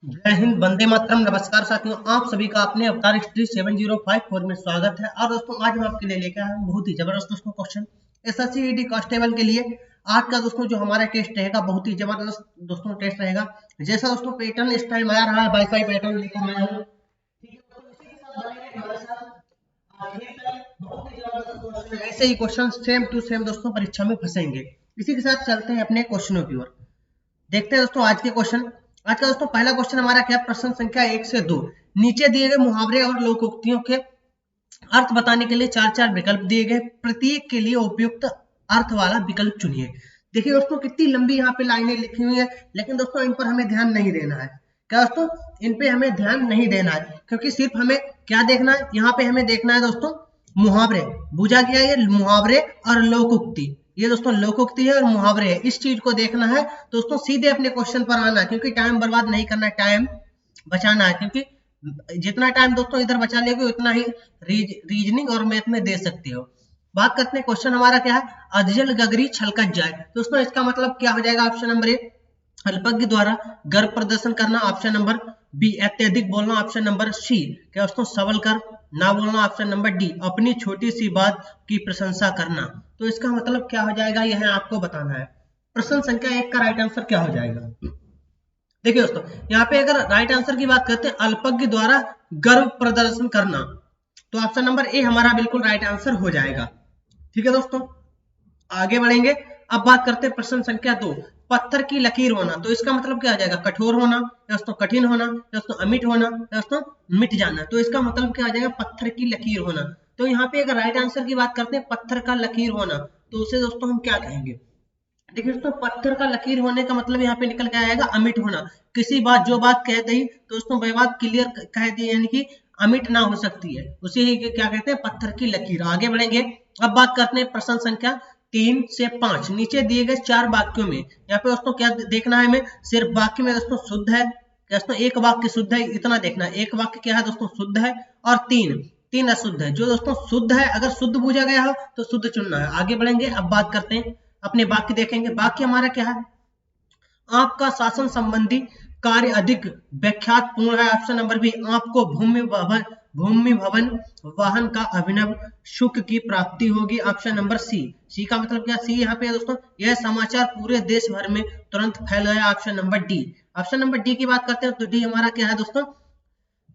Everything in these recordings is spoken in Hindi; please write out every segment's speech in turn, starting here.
जय हिंद, वंदे मातरम। नमस्कार साथियों, आप सभी का अपने अवतार हिस्ट्री 7054 में स्वागत है। और दोस्तों आज हम आपके लिए लेकर आए हैं बहुत ही जबरदस्त दोस्तों क्वेश्चन एसएससी कांस्टेबल के लिए। आज का दोस्तों जो हमारा टेस्ट रहेगा बहुत ही जबरदस्त दोस्तों टेस्ट रहेगा। जैसा दोस्तों पैटर्न इस टाइम आ रहा है, वाईफाई पैटर्न लेकर आया हूं। ठीक है दोस्तों, इसी के साथ बनेंगे हमारे साथ आखिरी तक बहुत ही जबरदस्त क्वेश्चन। ऐसे ही क्वेश्चन सेम टू सेम दोस्तों परीक्षा में फंसेंगे। इसी के साथ चलते हैं अपने क्वेश्चनों की ओर। देखते हैं दोस्तों आज के क्वेश्चन। आज का दोस्तों पहला क्वेश्चन हमारा क्या है, प्रश्न संख्या 1 से 2। नीचे दिए गए मुहावरे और लोकोक्तियों के अर्थ बताने के लिए चार चार विकल्प दिए गए, प्रत्येक के लिए उपयुक्त अर्थ वाला विकल्प चुनिए। देखिए दोस्तों कितनी लंबी यहाँ पे लाइनें लिखी हुई है, लेकिन दोस्तों इन पर हमें ध्यान नहीं देना है। क्या दोस्तों, इन पे हमें ध्यान नहीं देना है, क्योंकि सिर्फ हमें क्या देखना है, यहाँ पे हमें देखना है दोस्तों मुहावरे। बुझा गया ये मुहावरे और लोकोक्ति, ये दोस्तों लोकोक्ति है और मुहावरे है, इस चीज को देखना है दोस्तों। सीधे अपने क्वेश्चन पर आना है, क्योंकि टाइम बर्बाद नहीं करना है, टाइम बचाना है। क्योंकि जितना टाइम दोस्तों इधर बचा लेगे उतना ही रीजनिंग और मैथ में दे सकते हो। बात करते हैं क्वेश्चन हमारा क्या है, अधजल गगरी छलकत जाए। दोस्तों इसका मतलब क्या हो जाएगा, ऑप्शन नंबर ए अल्पज्ञ द्वारा गर्व प्रदर्शन करना, ऑप्शन नंबर बी अत्यधिक बोलना, ऑप्शन नंबर सी क्या दोस्तों सबल कर ना बोलना, ऑप्शन नंबर डी अपनी छोटी सी बात की प्रशंसा करना। तो इसका मतलब क्या हो जाएगा, यह आपको बताना है। प्रश्न संख्या 1 का राइट आंसर क्या हो जाएगा। देखिए दोस्तों यहाँ पे अगर राइट आंसर की बात करते हैं अल्पज्ञ द्वारा गर्व प्रदर्शन करना, तो ऑप्शन नंबर ए हमारा बिल्कुल राइट आंसर हो जाएगा। ठीक है दोस्तों, आगे बढ़ेंगे। अब बात करते हैं प्रश्न संख्या 2, पत्थर की लकीर होना। तो इसका मतलब क्या आ जाएगा, कठोर होना या दोस्तों कठिन होना या दोस्तों अमिट होना या दोस्तों मिट जाना। तो इसका मतलब क्या आ जाएगा, पत्थर की लकीर होना। तो यहाँ पे अगर राइट आंसर की बात करते हैं पत्थर का लकीर होना, तो उसे दोस्तों हम क्या कहेंगे। देखिए दोस्तों पत्थर का लकीर होने का मतलब यहाँ पे निकल के आएगा अमिट होना। किसी बात जो बात कह दी तो दोस्तों वह बात क्लियर कह दी, यानी कि अमिट ना हो सकती है, उसे ही क्या कहते हैं, पत्थर की लकीर। आगे बढ़ेंगे। अब बात करते हैं प्रश्न संख्या 3 से 5। नीचे दिए गए 4 वाक्यों में यहाँ पे दोस्तों क्या देखना है हमें, सिर्फ वाक्य में दोस्तों शुद्ध है, दोस्तों एक वाक्य शुद्ध है इतना देखना है। एक वाक्य क्या है दोस्तों शुद्ध है, और तीन अशुद्ध है। जो दोस्तों शुद्ध है, अगर शुद्ध पूछा गया हो तो शुद्ध चुनना है। आगे बढ़ेंगे। अब बात करते हैं अपने वाक्य देखेंगे। वाक्य हमारा क्या है, आपका शासन संबंधी कार्य अधिक व्याख्यात पूर्ण है, ऑप्शन नंबर बी आपको भूमि भवन वाहन का अभिनव सुख की प्राप्ति होगी, ऑप्शन नंबर सी का मतलब क्या, सी यहाँ पे दोस्तों यह समाचार पूरे देश भर में तुरंत फैल गया, option number D. Option number D की बात करते हैं तो डी हमारा क्या है दोस्तों,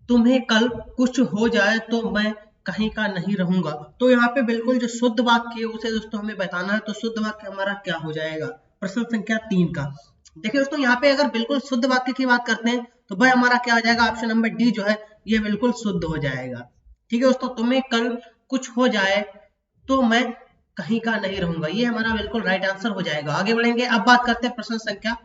तुम्हें कल कुछ हो जाए तो मैं कहीं का नहीं रहूंगा। तो यहाँ पे बिल्कुल जो शुद्ध वाक्य है उसे दोस्तों हमें बताना है। तो शुद्ध वाक्य हमारा क्या हो जाएगा, प्रश्न संख्या 3 का। देखिए दोस्तों यहाँ पे अगर बिल्कुल शुद्ध वाक्य की बात करते हैं तो वह हमारा क्या हो जाएगा, ऑप्शन नंबर डी जो है ये बिल्कुल शुद्ध हो जाएगा। ठीक है दोस्तों, तुम्हें कल कुछ हो जाए तो मैं कहीं का नहीं रहूंगा, ये हमारा बिल्कुल राइट आंसर हो जाएगा। आगे बढ़ेंगे। अब बात करते हैं प्रश्न संख्या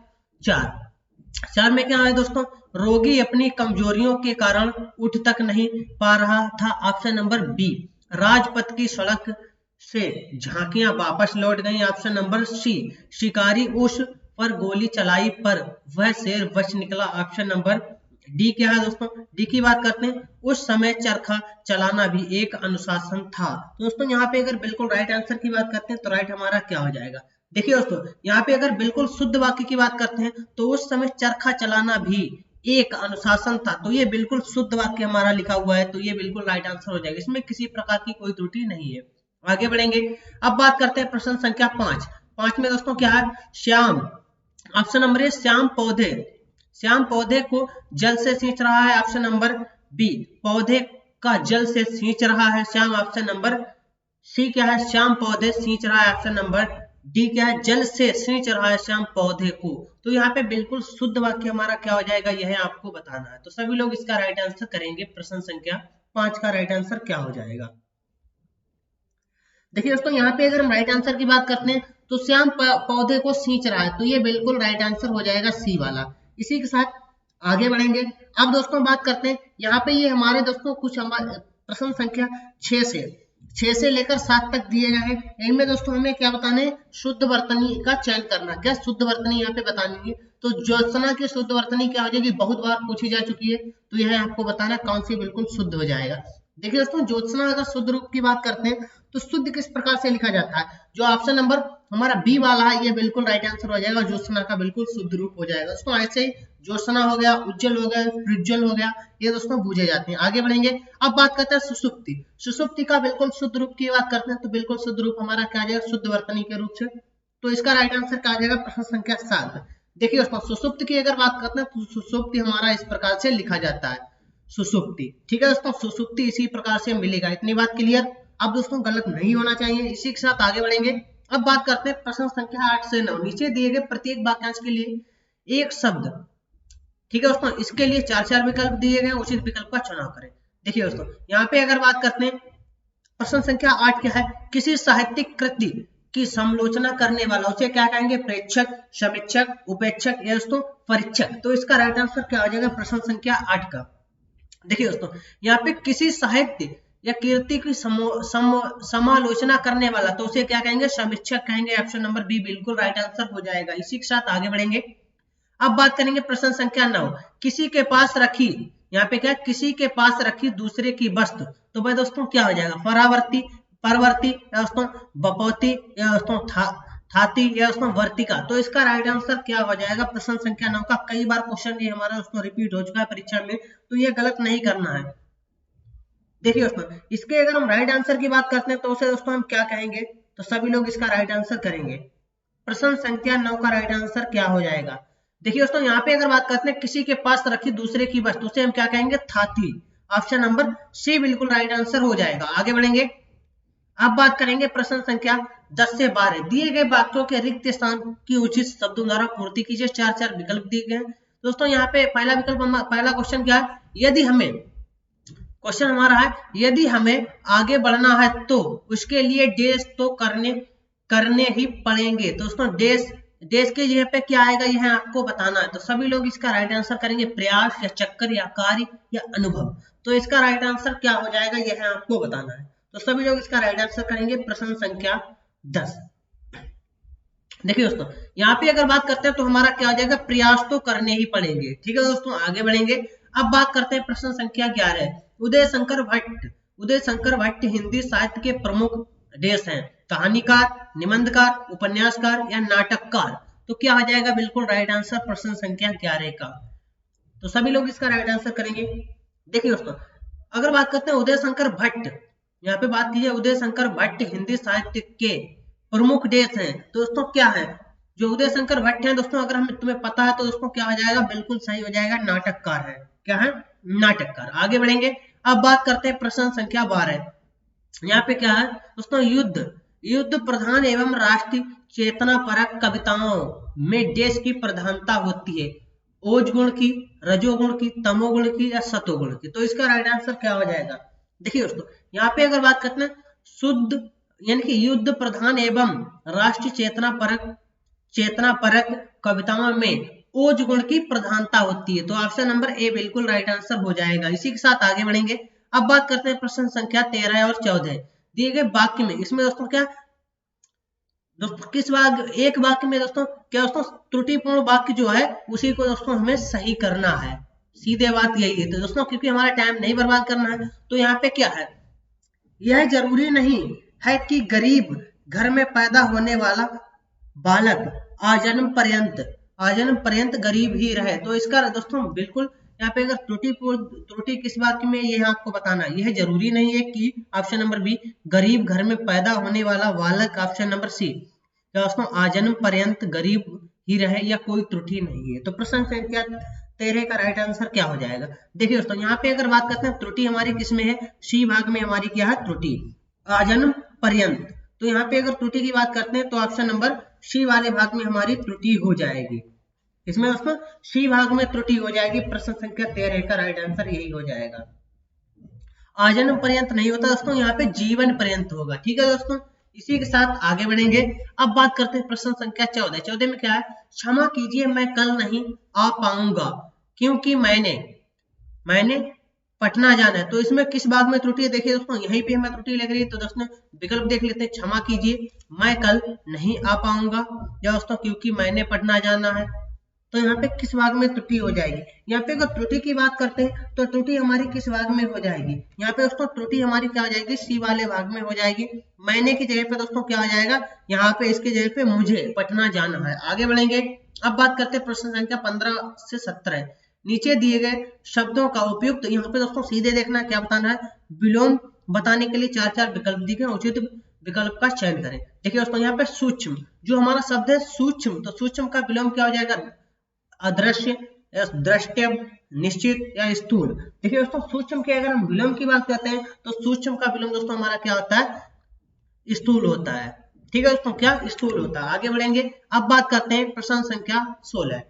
4 में क्या है दोस्तों, रोगी अपनी कमजोरियों के कारण उठ तक नहीं पा रहा था, ऑप्शन नंबर बी राजपथ की सड़क से झांकियां वापस लौट गई, ऑप्शन नंबर सी शिकारी उस पर गोली चलाई पर वह शेर बच निकला, ऑप्शन नंबर डी क्या है दोस्तों। डी की बात करते हैं उस समय चरखा चलाना भी एक अनुशासन था। तो दोस्तों यहाँ पे अगर बिल्कुल राइट आंसर की बात करते हैं तो राइट हमारा क्या हो जाएगा। देखिए दोस्तों यहाँ पे अगर बिल्कुल शुद्ध वाक्य की बात करते हैं तो उस समय चरखा चलाना भी एक अनुशासन था, तो ये बिल्कुल शुद्ध वाक्य हमारा लिखा हुआ है, तो ये बिल्कुल राइट आंसर हो जाएगा, इसमें किसी प्रकार की कोई त्रुटि नहीं है। आगे बढ़ेंगे। अब बात करते हैं प्रश्न संख्या 5 में दोस्तों क्या है, Shyam, option number A Shyam पौधे को जल से सींच रहा है, ऑप्शन नंबर बी पौधे का जल से सींच रहा है श्याम, ऑप्शन नंबर सी क्या है श्याम पौधे सींच रहा है, ऑप्शन नंबर डी क्या है जल से सींच रहा है श्याम पौधे को। तो यहाँ पे बिल्कुल शुद्ध वाक्य हमारा क्या हो जाएगा, यह आपको बताना है। तो सभी लोग इसका राइट आंसर करेंगे। प्रश्न संख्या 5 का राइट आंसर क्या हो जाएगा। देखिए दोस्तों यहाँ पे अगर हम राइट आंसर की बात करते हैं तो श्याम पौधे को सींच रहा है, तो ये बिल्कुल राइट आंसर हो जाएगा सी वाला। इसी के साथ आगे बढ़ेंगे। अब दोस्तों बात करते हैं यहाँ पे ये हमारे दोस्तों कुछ हमारे प्रश्न संख्या 6 से लेकर 7 तक दिए गए हैं। इनमें दोस्तों हमें क्या बताना है, शुद्ध वर्तनी का चयन करना। क्या शुद्ध वर्तनी यहाँ पे बतानी है, तो ज्योत्सना की शुद्ध वर्तनी क्या हो जाएगी, बहुत बार पूछी जा चुकी है, तो यह आपको बताना कौन सी बिल्कुल शुद्ध हो जाएगा। देखिए दोस्तों, ज्योत्सना अगर शुद्ध रूप की बात करते हैं तो शुद्ध किस प्रकार से लिखा जाता है? जो ऑप्शन नंबर हमारा बी वाला है ये बिल्कुल राइट आंसर हो जाएगा, ज्योत्सना का बिल्कुल शुद्ध रूप हो जाएगा दोस्तों। ऐसे ही ज्योत्सना हो गया, उज्जवल हो गया, प्रज्वल हो गया, ये दोस्तों बूझे जाते हैं। आगे बढ़ेंगे, अब बात करते हैं सुषुप्ति। सुषुप्ति का बिल्कुल शुद्ध रूप की बात करते हैं तो बिल्कुल शुद्ध रूप हमारा क्या आ जाएगा? शुद्ध वर्तनी के रूप से। तो इसका राइट आंसर क्या आ जाएगा? प्रश्न संख्या 7। देखिए दोस्तों, सुषुप्ति की अगर बात करते हैं तो सुषुप्ति हमारा इस प्रकार से लिखा जाता है, सुषुप्ति। ठीक है दोस्तों, सुषुप्ति इसी प्रकार से मिलेगा। इतनी बात क्लियर? अब दोस्तों गलत नहीं होना चाहिए। इसी के साथ आगे बढ़ेंगे। अब बात करते हैं प्रश्न संख्या 8 से 9। नीचे दिए गए प्रत्येक वाक्यांश के लिए एक शब्द, ठीक है दोस्तों, इसके लिए 4 विकल्प दिए गए, उचित विकल्प का चुनाव करें। देखिए दोस्तों, यहाँ पे अगर बात करते हैं प्रश्न संख्या 8 क्या है? किसी साहित्यिक कृति की समालोचना करने वाला उसे क्या कहेंगे? प्रेक्षक, समीक्षक, उपेक्षक या दोस्तों परीक्षक। तो इसका राइट आंसर क्या हो जाएगा प्रश्न संख्या 8 का? देखिए दोस्तों, यहाँ पे किसी साहित्य या कीर्ति की समालोचना करने वाला तो उसे क्या कहेंगे? समीक्षक कहेंगे। ऑप्शन नंबर बी बिल्कुल राइट आंसर हो जाएगा। इसी के साथ आगे बढ़ेंगे। अब बात करेंगे प्रश्न संख्या 9। किसी के पास रखी, यहाँ पे क्या? किसी के पास रखी दूसरे की वस्तु, तो भाई दोस्तों क्या हो जाएगा? परावर्ती, परवर्ती या दोस्तों बपौती या दोस्तों थाती या दोस्तों वर्तिका। तो इसका राइट आंसर क्या हो जाएगा प्रश्न संख्या 9 का? कई बार क्वेश्चन ये हमारा दोस्तों रिपीट हो चुका है परीक्षा में, तो ये गलत नहीं करना है। देखिए दोस्तों, इसके अगर हम राइट आंसर की बात करते हैं तो उसे दोस्तों हम क्या कहेंगे? तो सभी लोग इसका राइट आंसर करेंगे। प्रश्न संख्या 9 का राइट आंसर क्या हो जाएगा? देखिए दोस्तों, यहाँ पे अगर बात करते हैं किसी के पास रखी दूसरे की वस्तु, उसे हम क्या कहेंगे? थाती। ऑप्शन नंबर सी बिल्कुल राइट आंसर हो जाएगा। आगे बढ़ेंगे। अब बात करेंगे प्रश्न संख्या 10 से 12। दिए गए वाक्यों के रिक्त स्थान की उचित शब्दों द्वारा पूर्ति कीजिए। 4 विकल्प दिए गए हैं दोस्तों। यहाँ पे पहला विकल्प, पहला क्वेश्चन क्या है? यदि हमें, क्वेश्चन हमारा है यदि हमें आगे बढ़ना है तो उसके लिए डेश तो करने ही पड़ेंगे। तो दोस्तों देश की जगह पे क्या आएगा यह आपको बताना है। तो सभी लोग इसका राइट आंसर करेंगे प्रयास या चक्कर या कार्य या अनुभव। तो इसका राइट आंसर क्या हो जाएगा यह आपको बताना है। तो सभी लोग इसका राइट आंसर करेंगे प्रश्न संख्या 10। देखिए दोस्तों, यहाँ पे अगर बात करते हैं तो हमारा क्या हो जाएगा? प्रयास तो करने ही पड़ेंगे। ठीक है दोस्तों, आगे बढ़ेंगे। अब बात करते हैं प्रश्न संख्या 11। उदय शंकर भट्ट हिंदी साहित्य के प्रमुख देश हैं। कहानीकार, निबंधकार, उपन्यासकार या नाटककार। तो क्या हो जाएगा बिल्कुल राइट आंसर प्रश्न संख्या 11 का? तो सभी लोग इसका राइट आंसर करेंगे। देखिए दोस्तों, अगर बात करते हैं उदय शंकर भट्ट, यहाँ पे बात कीजिए उदय शंकर भट्ट हिंदी साहित्य के प्रमुख देश हैं। तो दोस्तों क्या है? जो उदय शंकर भट्ट हैं दोस्तों, अगर हमें तुम्हें पता है तो दोस्तों क्या हो जाएगा? बिल्कुल सही हो जाएगा, नाटककार है। क्या है? नाटककार। आगे बढ़ेंगे। अब बात करते हैं प्रश्न संख्या 12। यहाँ पे क्या है दोस्तों? युद्ध प्रधान एवं राष्ट्रीय चेतना परक कविताओं में देश की प्रधानता होती है। ओज गुण की, रजोगुण की, तमोगुण की या सतोगुण की। तो इसका राइट आंसर क्या हो जाएगा? देखिए दोस्तों, यहाँ पे अगर बात करते हैं शुद्ध यानी कि युद्ध प्रधान एवं राष्ट्रीय चेतना परक कविताओं में ओज गुण की प्रधानता होती है। तो ऑप्शन नंबर ए बिल्कुल राइट आंसर हो जाएगा। इसी के साथ आगे बढ़ेंगे। अब बात करते हैं प्रश्न संख्या 13 और 14। दिए गए वाक्य में, इसमें दोस्तों क्या दोस्तों किस वाक्य, एक वाक्य में दोस्तों क्या दोस्तों त्रुटिपूर्ण वाक्य जो है उसी को दोस्तों हमें सही करना है। सीधे बात यही है। तो दोस्तों क्योंकि हमारा टाइम नहीं बर्बाद करना है तो यहाँ पे क्या है? यह जरूरी नहीं है कि गरीब घर में पैदा होने वाला बालक आजन्म पर्यंत गरीब ही रहे। तो इसका दोस्तों बिल्कुल यहाँ पे अगर त्रुटि किस वाक्य में ये आपको बताना है। यह जरूरी नहीं है कि ऑप्शन नंबर बी गरीब घर में पैदा होने वाला बालक, ऑप्शन नंबर सी दोस्तों आजन्म पर्यंत गरीब ही रहे, या कोई त्रुटि नहीं है। तो प्रश्न संख्या 13 का राइट आंसर क्या हो जाएगा? देखिए दोस्तों, यहाँ पे अगर बात करते हैं त्रुटि हमारी किसमें है? सी भाग में हमारी क्या है? त्रुटि आजन्म पर्यंत। तो यहाँ पे अगर त्रुटि की बात करते हैं तो ऑप्शन नंबर सी वाले भाग में हमारी त्रुटि हो जाएगी। इसमें दोस्तों सी भाग में त्रुटि हो जाएगी। प्रश्न संख्या 13 का राइट आंसर यही हो जाएगा। आजन्म पर्यंत नहीं होता दोस्तों, यहाँ पे जीवन पर्यंत होगा। ठीक है दोस्तों, इसी के साथ आगे बढ़ेंगे। अब बात करते हैं प्रश्न संख्या 14। 14 में क्या है? क्षमा कीजिए मैं कल नहीं आ पाऊंगा क्योंकि मैंने पटना जाना है। तो इसमें किस भाग में त्रुटि है? देखिए दोस्तों, यहीं पे हमें त्रुटि लग रही है। तो दोस्तों विकल्प देख लेते हैं। क्षमा कीजिए मैं कल नहीं आ पाऊंगा, या दोस्तों क्योंकि मैंने पटना जाना है, तो यहाँ पे किस भाग में त्रुटि हो जाएगी। यहाँ पे अगर त्रुटि की बात करते हैं तो त्रुटि हमारी किस भाग में हो जाएगी, यहाँ पे दोस्तों त्रुटि हमारी क्या हो जाएगी, सी वाले भाग में हो जाएगी। मैंने की जगह पे दोस्तों क्या हो जाएगा, यहाँ पे इसकी जगह पे मुझे पटना जाना है। आगे बढ़ेंगे, अब बात करते हैं प्रश्न संख्या 15 से 17। नीचे दिए गए शब्दों का उपयुक्त, यहाँ पे दोस्तों सीधे देखना क्या बताना है, विलोम बताने के लिए 4 विकल्प दिए गए, उचित विकल्प का चयन करें। देखिए दोस्तों यहाँ पे सूक्ष्म, जो हमारा शब्द है सूक्ष्म, तो सूक्ष्म का विलोम क्या हो जाएगा, अदृश्य या द्रष्टव्य, निश्चित या स्थूल। देखिए दोस्तों सूक्ष्म के अगर हम विलोम की बात करते हैं तो सूक्ष्म का विलोम दोस्तों हमारा क्या होता है, स्थूल होता है। ठीक है दोस्तों, क्या स्थूल होता है। आगे बढ़ेंगे, अब बात करते हैं प्रश्न संख्या 16।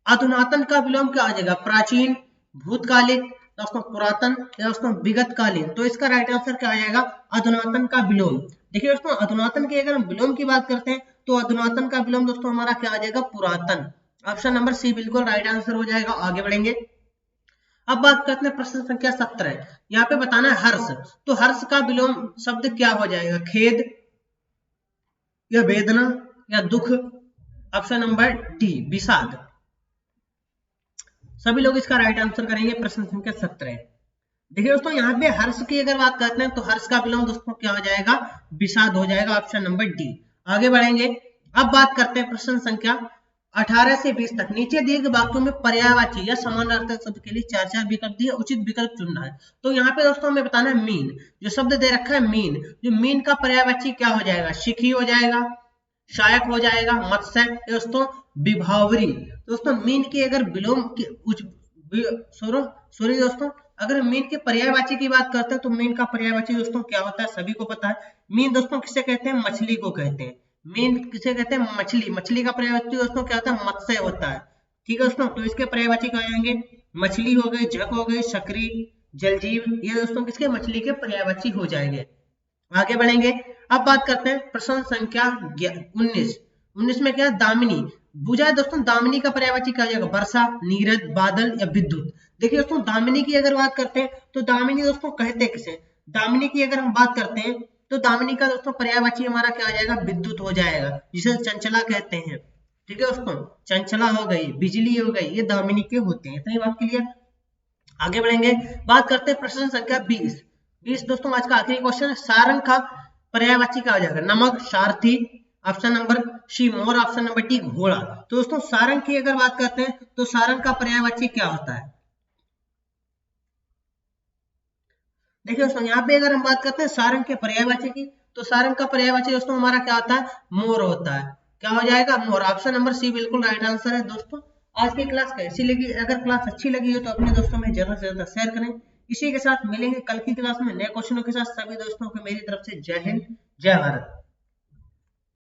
अधुनातन का विलोम क्या आ जाएगा, प्राचीन, भूतकालिक, दोस्तों पुरातन या दोस्तों विगतकालीन। तो इसका राइट आंसर क्या आ जाएगा, अधुनातन का विलोम। देखिए दोस्तों अधुनातन की अगर हम विलोम की बात करते हैं तो अधुनातन का विलोम दोस्तों हमारा क्या आ जाएगा, पुरातन। ऑप्शन नंबर सी बिल्कुल राइट आंसर हो जाएगा। आगे बढ़ेंगे, अब बात करते हैं प्रश्न संख्या 17। यहाँ पे बताना है हर्ष, तो हर्ष का विलोम शब्द क्या हो जाएगा, खेद या वेदना या दुख। ऑप्शन नंबर डी विषाद। सभी लोग इसका राइट आंसर करेंगे प्रश्न संख्या 17। देखिए दोस्तों यहाँ पे हर्ष की अगर बात करते हैं तो हर्ष का विलोम दोस्तों क्या हो जाएगा, विषाद हो जाएगा। Option number D. आगे बढ़ेंगे, अब बात करते हैं प्रश्न संख्या 18 से 20 तक। नीचे दिए गए वाक्यों में पर्यायवाची या समानार्थक शब्द के लिए 4 विकल्प दिए, उचित विकल्प चुनना है। तो यहाँ पे दोस्तों हमें बताना है मीन, जो शब्द दे रखा है मीन, जो मीन का पर्यायवाची क्या हो जाएगा, शिखी हो जाएगा, शायक हो जाएगा, मत्स्य, दोस्तों विभावरी। दोस्तों मीन की अगर विलोम सॉरी दोस्तों, अगर मीन के पर्यायवाची की बात करते हैं तो मीन का पर्यायवाची दोस्तों क्या होता है, सभी को पता है। मीन दोस्तों किसे कहते हैं, मछली को कहते हैं। मीन किसे कहते हैं, मछली। मछली का पर्यायवाची दोस्तों क्या होता है, मत्स्य होता है। ठीक है दोस्तों, तो इसके पर्यायवाची क्या आएंगे, मछली हो गई, झक हो गई, शकरी, जलजीव, ये दोस्तों किसके, मछली के पर्यायवाची हो जाएंगे। आगे बढ़ेंगे, अब बात करते हैं प्रश्न संख्या 19 में क्या है, दामिनी। बुझा है दोस्तों, दामिनी का पर्यायवाची क्या हो जाएगा, वर्षा, नीरज, बादल या विद्युत। देखिए दोस्तों दामिनी की अगर बात करते हैं तो दामिनी दोस्तों कहते हैं किसे, दामिनी की अगर हम बात करते हैं तो दामिनी का दोस्तों पर्यायवाची हमारा क्या आ जाएगा, विद्युत हो जाएगा, जिसे चंचला कहते हैं। ठीक है दोस्तों, चंचला हो गई, बिजली हो गई, ये दामिनी के होते हैं। इतनी बात क्लियर। आगे बढ़ेंगे, बात करते हैं प्रश्न संख्या 20 दोस्तों आज का आखिरी क्वेश्चन है। सारंग का पर्यायवाची क्या हो जाएगा, नमक, सारथी। ऑप्शन नंबर सी मोर, ऑप्शन नंबर डी घोड़ा। तो दोस्तों सारंग की अगर बात करते हैं तो सारंग का पर्यायवाची क्या होता है, देखिए दोस्तों यहाँ पे अगर हम बात करते हैं सारंग के पर्यायवाची की, तो सारंग का पर्यायवाची दोस्तों हमारा क्या होता है, मोर होता है। क्या हो जाएगा, मोर। ऑप्शन नंबर सी बिल्कुल राइट आंसर है। दोस्तों आज की क्लास कैसी लगी, अगर क्लास अच्छी लगी हो तो अपने दोस्तों में ज्यादा से ज्यादा शेयर करें। इसी के साथ मिलेंगे कल की क्लास में नए क्वेश्चनों के साथ। सभी दोस्तों को मेरी तरफ से जय हिंद, जय भारत।